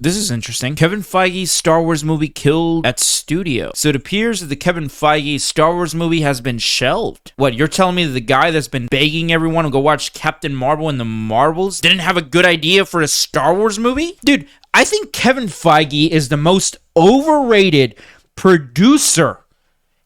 This is interesting. Kevin Feige's Star Wars movie killed at studio. So it appears that the Kevin Feige Star Wars movie has been shelved. What, you're telling me that the guy that's been begging everyone to go watch Captain Marvel and the Marvels didn't have a good idea for a Star Wars movie? Dude, I think Kevin Feige is the most overrated producer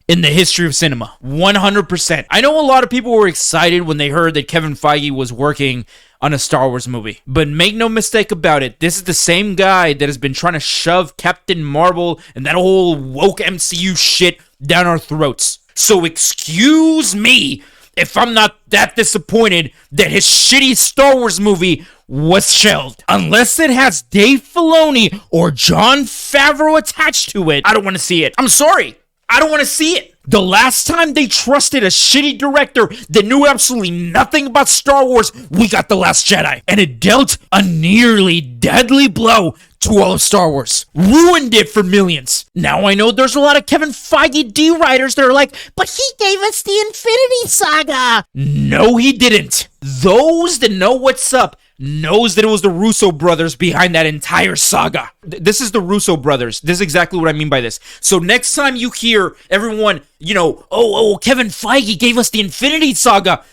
in the history of cinema. 100%. I know a lot of people were excited when they heard that Kevin Feige was working on a Star Wars movie. But make no mistake about it, this is the same guy that has been trying to shove Captain Marvel and that whole woke MCU shit down our throats. So excuse me if I'm not that disappointed that his shitty Star Wars movie was shelved. Unless it has Dave Filoni or Jon Favreau attached to it, I don't want to see it. I'm sorry. I don't want to see it. The last time they trusted a shitty director that knew absolutely nothing about Star Wars, we got The Last Jedi. And it dealt a nearly deadly blow to all of Star Wars. Ruined it for millions. Now I know there's a lot of Kevin Feige D writers that are like, but he gave us the Infinity Saga. No, he didn't. Those that know what's up knows that it was the Russo brothers behind that entire saga. This is the Russo brothers. This is exactly what I mean by this. So next time you hear everyone, Kevin Feige gave us the Infinity Saga,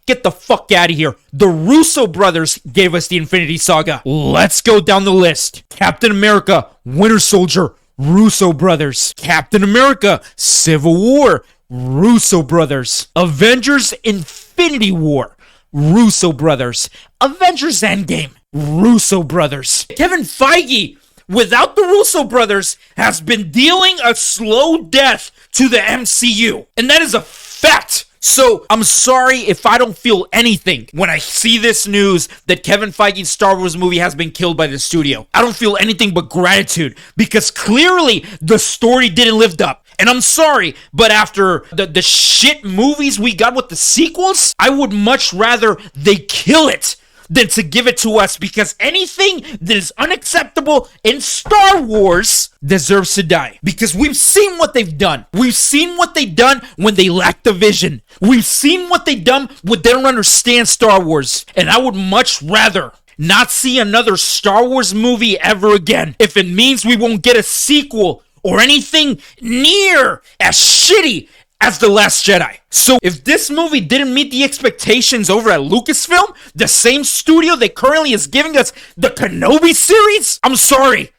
get the fuck out of here. The Russo brothers gave us the Infinity Saga. Let's go down the list. Captain America, Winter Soldier, Russo brothers. Captain America, Civil War, Russo brothers. Avengers Infinity War, Russo brothers. Avengers Endgame, Russo brothers. Kevin Feige, without the Russo brothers, has been dealing a slow death to the MCU. And that is a fact. So I'm sorry if I don't feel anything when I see this news that Kevin Feige's Star Wars movie has been killed by the studio. I don't feel anything but gratitude because clearly the story didn't live up. And I'm sorry, but after the shit movies we got with the sequels, I would much rather they kill it than to give it to us, because anything that is unacceptable in Star Wars deserves to die. Because we've seen what they've done. We've seen what they've done when they lack the vision. We've seen what they've done when they don't understand Star Wars. And I would much rather not see another Star Wars movie ever again if it means we won't get a sequel or anything near as shitty as The Last Jedi. So if this movie didn't meet the expectations over at Lucasfilm, the same studio that currently is giving us the Kenobi series, I'm sorry,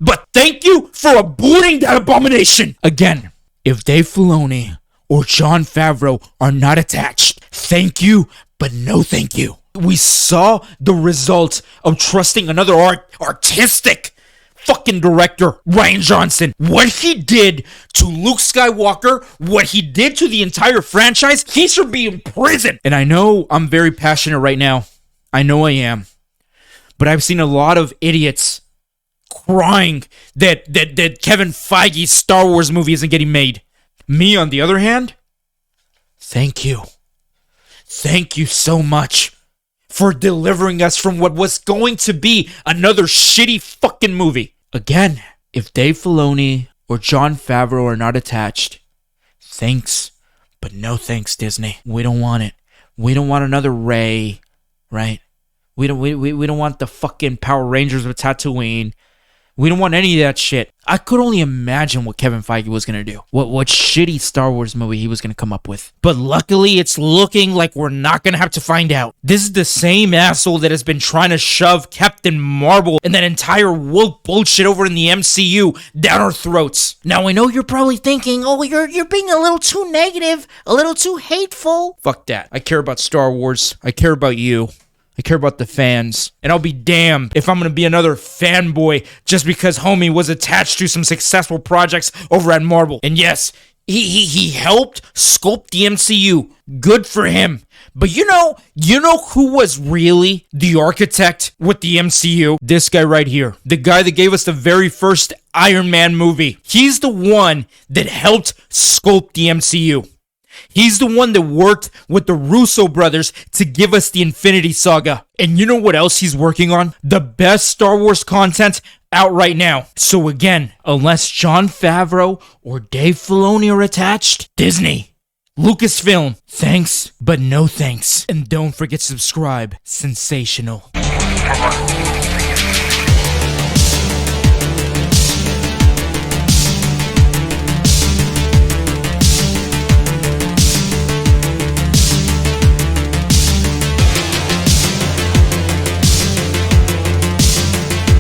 but thank you for aborting that abomination. Again, if Dave Filoni or Jon Favreau are not attached, thank you, but no thank you. We saw the result of trusting another artistic fucking director, Rian Johnson. What he did to Luke Skywalker, what he did to the entire franchise, he should be in prison. And I know I'm very passionate right now. I know I am. But I've seen a lot of idiots crying that Kevin Feige's Star Wars movie isn't getting made. Me, on the other hand, thank you. Thank you so much for delivering us from what was going to be another shitty fucking movie. Again, if Dave Filoni or Jon Favreau are not attached, thanks, but no thanks, Disney. We don't want it. We don't want another Rey, right? We don't want the fucking Power Rangers of Tatooine. We don't want any of that shit. I could only imagine what Kevin Feige was going to do. What shitty Star Wars movie he was going to come up with. But luckily, it's looking like we're not going to have to find out. This is the same asshole that has been trying to shove Captain Marvel and that entire woke bullshit over in the MCU down our throats. Now, I know you're probably thinking, oh, you're being a little too negative, a little too hateful. Fuck that. I care about Star Wars. I care about you. I care about the fans, and I'll be damned if I'm going to be another fanboy just because homie was attached to some successful projects over at Marvel. And yes, he helped sculpt the MCU. Good for him. But you know who was really the architect with the MCU? This guy right here. The guy that gave us the very first Iron Man movie. He's the one that helped sculpt the MCU. He's the one that worked with the Russo brothers to give us the Infinity Saga. And you know what else he's working on? The best Star Wars content out right now. So again, unless Jon Favreau or Dave Filoni are attached, Disney, Lucasfilm, thanks, but no thanks. And don't forget to subscribe. Sensational.